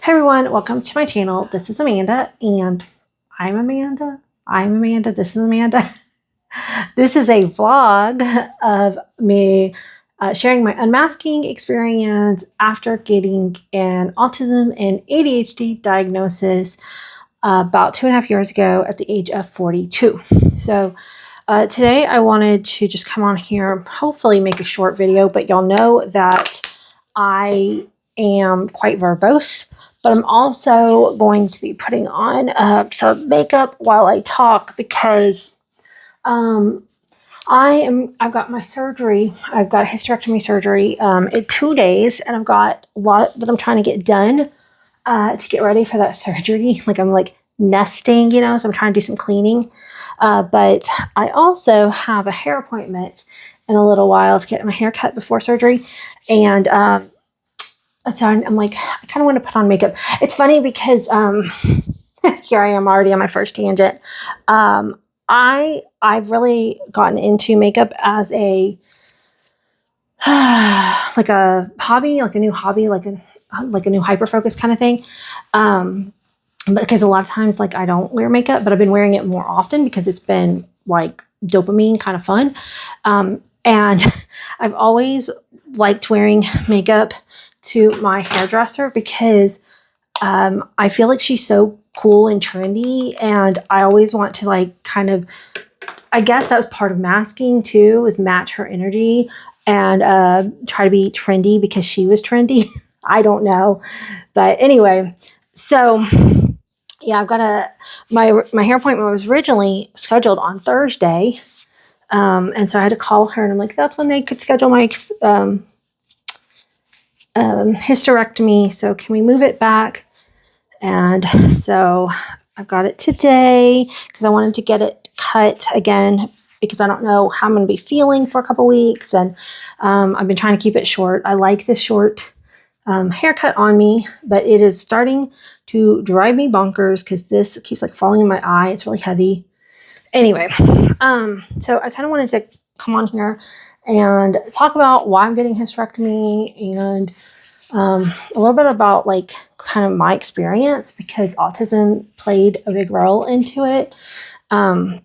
Hey everyone, welcome to my channel. This is Amanda, and I'm Amanda. This is Amanda. This is a vlog of me sharing my unmasking experience after getting an autism and ADHD diagnosis about 2.5 years ago at the age of 42. So today I wanted to just come on here, hopefully make a short video, but y'all know that I am quite verbose. But I'm also going to be putting on some makeup while I talk because I've got my surgery. I've got hysterectomy surgery in 2 days, and I've got a lot that I'm trying to get done to get ready for that surgery. Like I'm like nesting, so I'm trying to do some cleaning. But I also have a hair appointment in a little while to get my hair cut before surgery, and so I'm like, I kind of want to put on makeup. It's funny because here I am already on my first tangent. I've really gotten into makeup as a like a hobby, like a new hobby, like a new hyper focus kind of thing. Because a lot of times, like I don't wear makeup, but I've been wearing it more often because it's been like dopamine kind of fun. And I've always liked wearing makeup to my hairdresser because I feel like she's so cool and trendy, and I always want to like kind of, I guess that was part of masking too, was match her energy and try to be trendy because she was trendy. I don't know, but anyway, so yeah, I've got my hair appointment was originally scheduled on Thursday. And so I had to call her, and I'm like, that's when they could schedule my hysterectomy. So can we move it back? And so I've got it today because I wanted to get it cut again because I don't know how I'm going to be feeling for a couple weeks. And I've been trying to keep it short. I like this short haircut on me, but it is starting to drive me bonkers because this keeps like falling in my eye. It's really heavy. Anyway, so I kind of wanted to come on here and talk about why I'm getting hysterectomy and a little bit about like kind of my experience because autism played a big role into it. And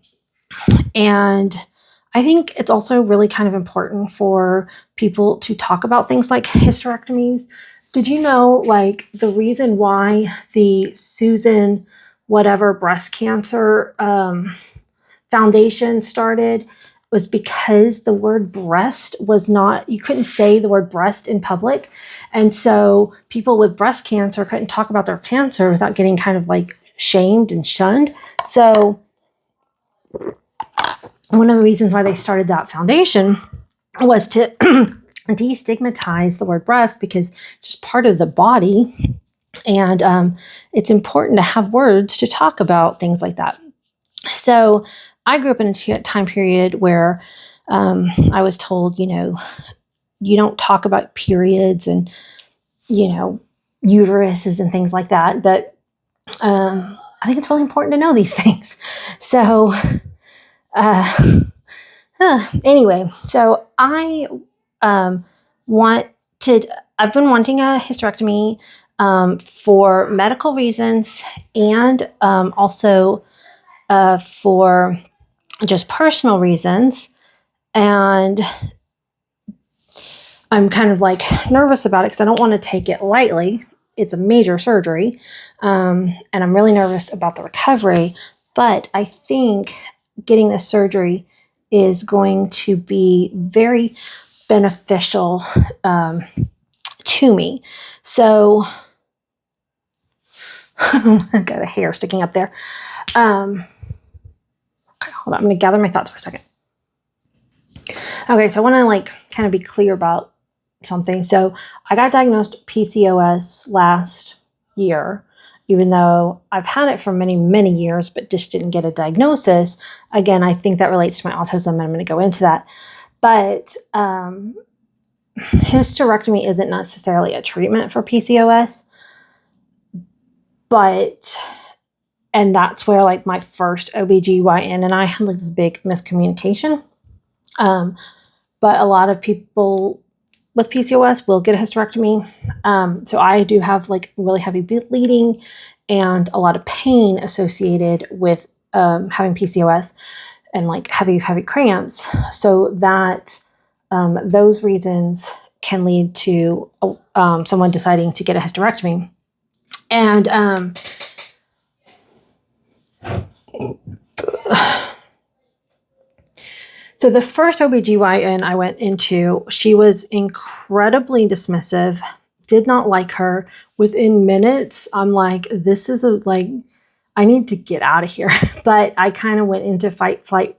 I think it's also really kind of important for people to talk about things like hysterectomies. Did you know like the reason why the Susan whatever breast cancer foundation started was because the word breast was not, you couldn't say the word breast in public. And so people with breast cancer couldn't talk about their cancer without getting kind of like shamed and shunned. So one of the reasons why they started that foundation was to destigmatize the word breast because it's just part of the body. And it's important to have words to talk about things like that. So I grew up in a time period where I was told, you don't talk about periods and, uteruses and things like that. But I think it's really important to know these things. So anyway, so I've been wanting a hysterectomy for medical reasons and also for just personal reasons. And I'm kind of like nervous about it because I don't want to take it lightly. It's a major surgery. And I'm really nervous about the recovery. But I think getting this surgery is going to be very beneficial to me. So I've got a hair sticking up there. Okay, hold on. I'm going to gather my thoughts for a second. Okay, so I want to like kind of be clear about something. So I got diagnosed PCOS last year, even though I've had it for many, many years, but just didn't get a diagnosis. Again, I think that relates to my autism, and I'm going to go into that. But hysterectomy isn't necessarily a treatment for PCOS, and that's where like my first OBGYN and I had like this big miscommunication. But a lot of people with PCOS will get a hysterectomy. So I do have like really heavy bleeding and a lot of pain associated with having PCOS and like heavy cramps. So that those reasons can lead to someone deciding to get a hysterectomy. And so the first OBGYN I went into, she was incredibly dismissive, did not like her. Within minutes, I'm like, this is I need to get out of here. But I kind of went into fight, flight,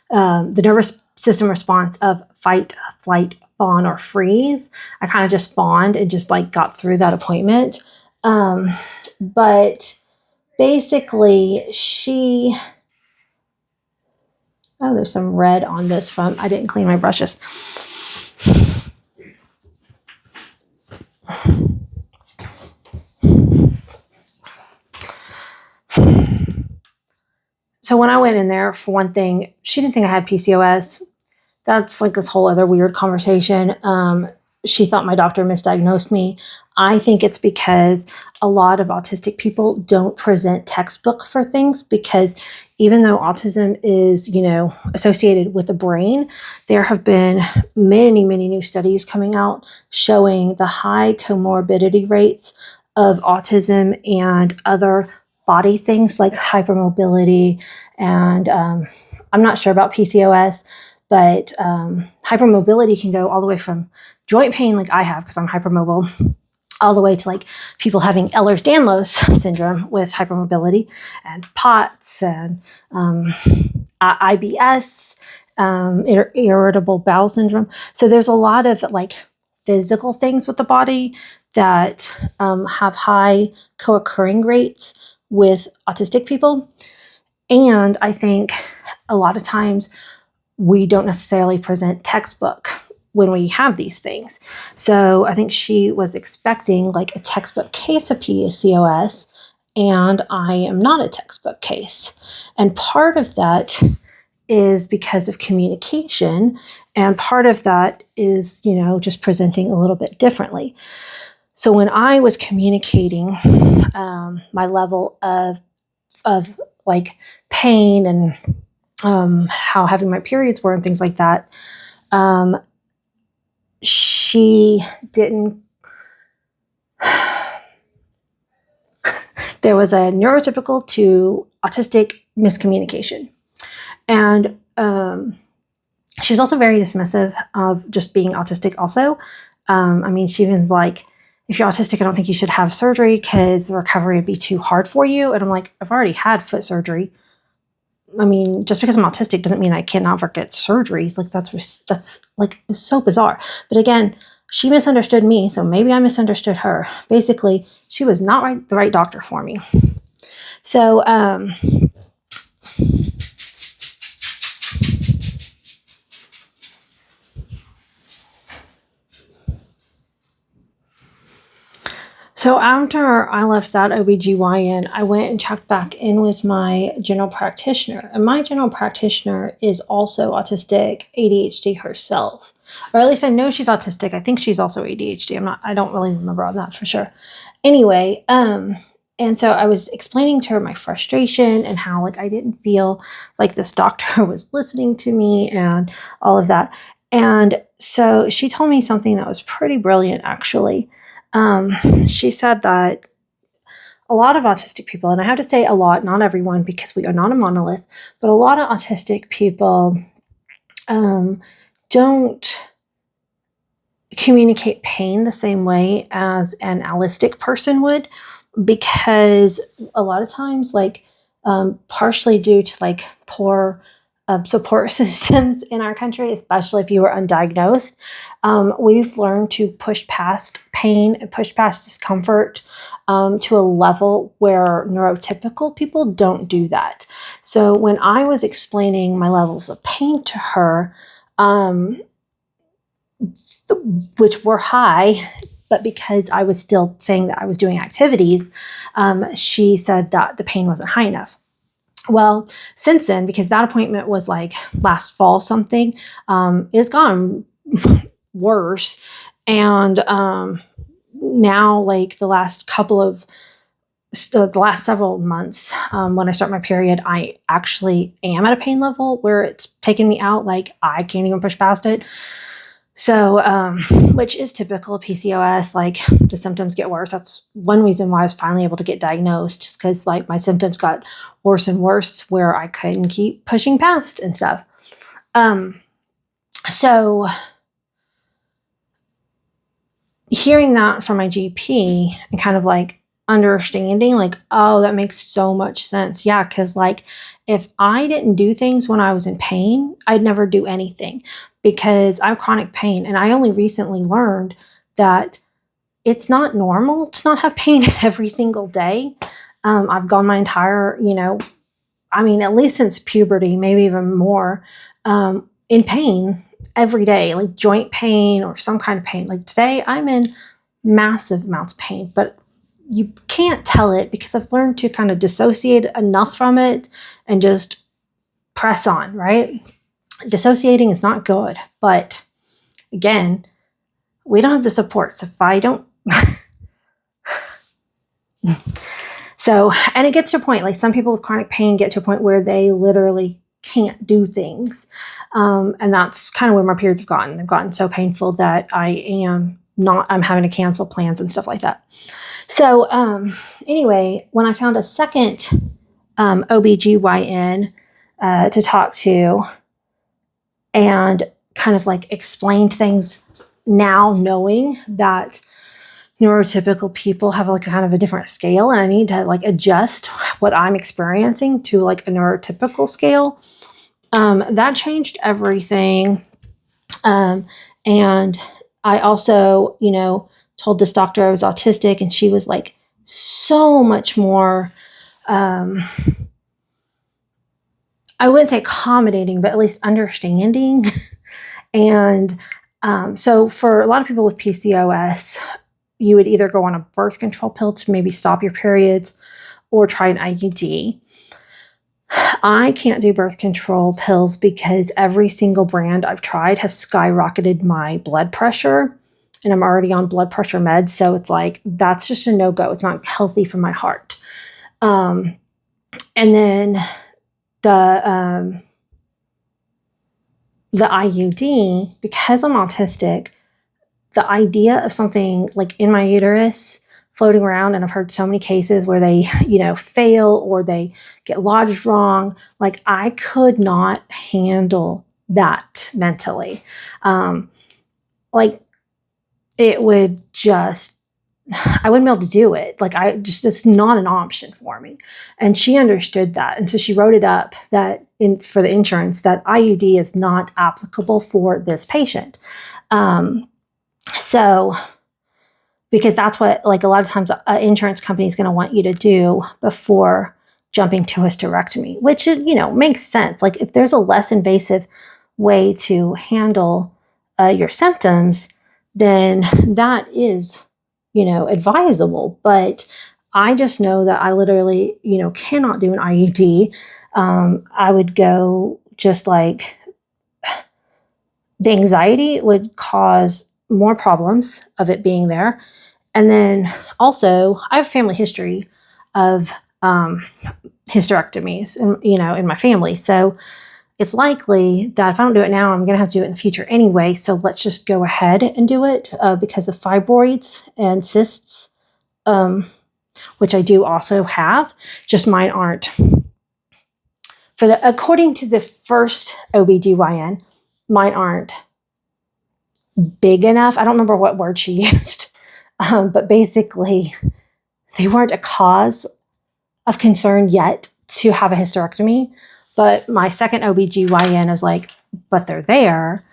the nervous system response of fight, flight, fawn, or freeze. I kind of just fawned and just like got through that appointment. But basically oh, there's some red on this from, I didn't clean my brushes. So when I went in there, for one thing, she didn't think I had PCOS. That's like this whole other weird conversation. She thought my doctor misdiagnosed me. I think it's because a lot of autistic people don't present textbook for things, because even though autism is, associated with the brain, there have been many, many new studies coming out showing the high comorbidity rates of autism and other body things like hypermobility. And I'm not sure about PCOS, but hypermobility can go all the way from joint pain like I have because I'm hypermobile, all the way to like people having Ehlers-Danlos syndrome with hypermobility, and POTS and IBS, irritable bowel syndrome. So there's a lot of like physical things with the body that have high co-occurring rates with autistic people. And I think a lot of times we don't necessarily present textbook when we have these things. So I think she was expecting like a textbook case of PCOS, and I am not a textbook case. And part of that is because of communication, and part of that is, just presenting a little bit differently. So when I was communicating my level of like pain and how heavy my periods were and things like that, she didn't. There was a neurotypical to autistic miscommunication. And she was also very dismissive of just being autistic also. She was like, if you're autistic, I don't think you should have surgery because the recovery would be too hard for you. And I'm like, I've already had foot surgery. Just because I'm autistic doesn't mean I cannot get surgeries. Like that's like, it was so bizarre. But again, she misunderstood me, so maybe I misunderstood her. Basically, she was not the right doctor for me. So So after I left that OBGYN, I went and checked back in with my general practitioner. And my general practitioner is also autistic, ADHD herself. Or at least I know she's autistic. I think she's also ADHD. I don't really remember on that for sure. Anyway, and so I was explaining to her my frustration and how like I didn't feel like this doctor was listening to me and all of that. And so she told me something that was pretty brilliant, actually. She said that a lot of autistic people, and I have to say a lot, not everyone, because we are not a monolith, but a lot of autistic people don't communicate pain the same way as an allistic person would, because a lot of times, like partially due to like poor support systems in our country, especially if you are undiagnosed, we've learned to push past pain and push past discomfort to a level where neurotypical people don't do that. So when I was explaining my levels of pain to her, which were high, but because I was still saying that I was doing activities, she said that the pain wasn't high enough. Well, since then, because that appointment was like last fall something, it's gone worse. And now, like the last several months, when I start my period, I actually am at a pain level where it's taken me out. Like I can't even push past it. So, which is typical of PCOS. Like the symptoms get worse. That's one reason why I was finally able to get diagnosed, just because like my symptoms got worse and worse where I couldn't keep pushing past and stuff. So hearing that from my GP and kind of like understanding, like, oh, that makes so much sense. Yeah, because like if I didn't do things when I was in pain, I'd never do anything because I have chronic pain. And I only recently learned that it's not normal to not have pain every single day. I've gone my entire, at least since puberty, maybe even more, in pain every day, like joint pain or some kind of pain. Like today, I'm in massive amounts of pain, but you can't tell it because I've learned to kind of dissociate enough from it and just press on, right? Dissociating is not good, but again, we don't have the supports. If I don't, so, and it gets to a point, like some people with chronic pain get to a point where they literally can't do things. And that's kind of where my periods have gotten. They've gotten so painful that I'm having to cancel plans and stuff like that. So, anyway, when I found a second, OBGYN, to talk to and kind of like explain things now, knowing that neurotypical people have like kind of a different scale and I need to like adjust what I'm experiencing to like a neurotypical scale. That changed everything. And I also, told this doctor I was autistic and she was like so much more, I wouldn't say accommodating, but at least understanding. And so for a lot of people with PCOS, you would either go on a birth control pill to maybe stop your periods or try an IUD. I can't do birth control pills because every single brand I've tried has skyrocketed my blood pressure and I'm already on blood pressure meds. So it's like, that's just a no-go. It's not healthy for my heart. And then the IUD, because I'm autistic, the idea of something like in my uterus floating around, and I've heard so many cases where they, fail or they get lodged wrong. Like I could not handle that mentally. Like it would just, I wouldn't be able to do it. Like it's not an option for me. And she understood that. And so she wrote it up that for the insurance that IUD is not applicable for this patient. So, because that's what, like a lot of times an insurance company is going to want you to do before jumping to hysterectomy, which, makes sense. Like if there's a less invasive way to handle your symptoms, then that is, advisable. But I just know that I literally, cannot do an IUD. I would go just like the anxiety would cause more problems of it being there. And then also I have a family history of hysterectomies in my family. So it's likely that if I don't do it now, I'm going to have to do it in the future anyway. So let's just go ahead and do it because of fibroids and cysts, which I do also have. Just mine aren't. According to the first OBGYN, mine aren't big enough. I don't remember what word she used, but basically they weren't a cause of concern yet to have a hysterectomy. But my second OBGYN was like, but they're there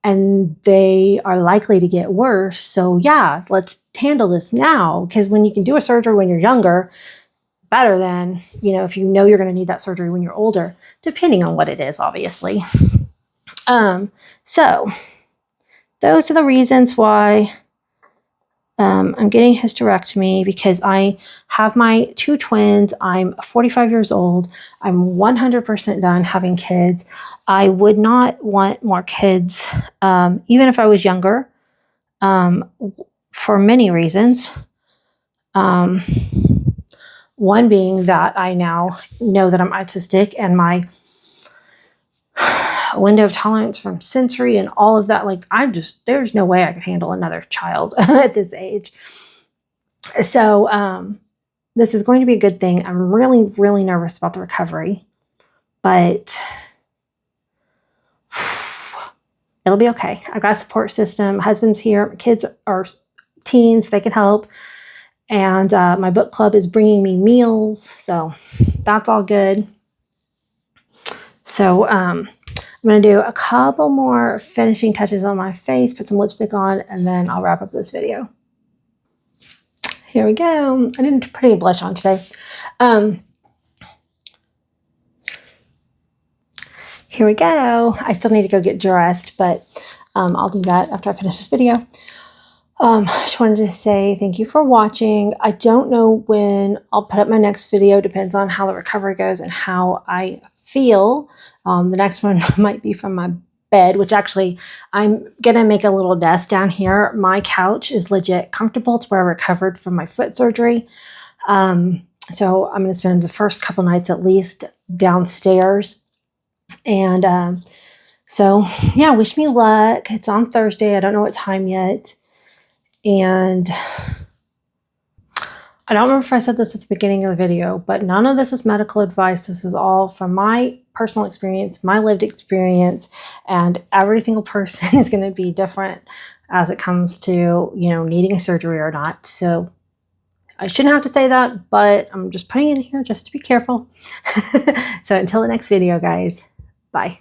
and they are likely to get worse. So yeah, let's handle this now. Because when you can do a surgery when you're younger, better than, if you know you're going to need that surgery when you're older, depending on what it is, obviously. So those are the reasons why I'm getting a hysterectomy, because I have my 2 twins. I'm 45 years old. I'm 100% done having kids. I would not want more kids, even if I was younger. for many reasons. One being that I now know that I'm autistic, and my window of tolerance from sensory and all of that, like, there's no way I could handle another child at this age. So this is going to be a good thing. I'm really, really nervous about the recovery, but it'll be okay. I've got a support system. Husband's here. Kids are teens. They can help. And my book club is bringing me meals. So that's all good. So I'm going to do a couple more finishing touches on my face, put some lipstick on, and then I'll wrap up this video. Here we go. I didn't put any blush on today. Here we go. I still need to go get dressed, but I'll do that after I finish this video. I just wanted to say thank you for watching. I don't know when I'll put up my next video. Depends on how the recovery goes and how I feel. The next one might be from my bed, which actually I'm going to make a little desk down here. My couch is legit comfortable. It's where I recovered from my foot surgery. So I'm going to spend the first couple nights at least downstairs. And so, yeah, wish me luck. It's on Thursday. I don't know what time yet. And I don't remember if I said this at the beginning of the video, but none of this is medical advice. This is all from my personal experience, my lived experience, and every single person is going to be different as it comes to, needing a surgery or not. So I shouldn't have to say that, but I'm just putting it in here just to be careful. So until the next video, guys, bye.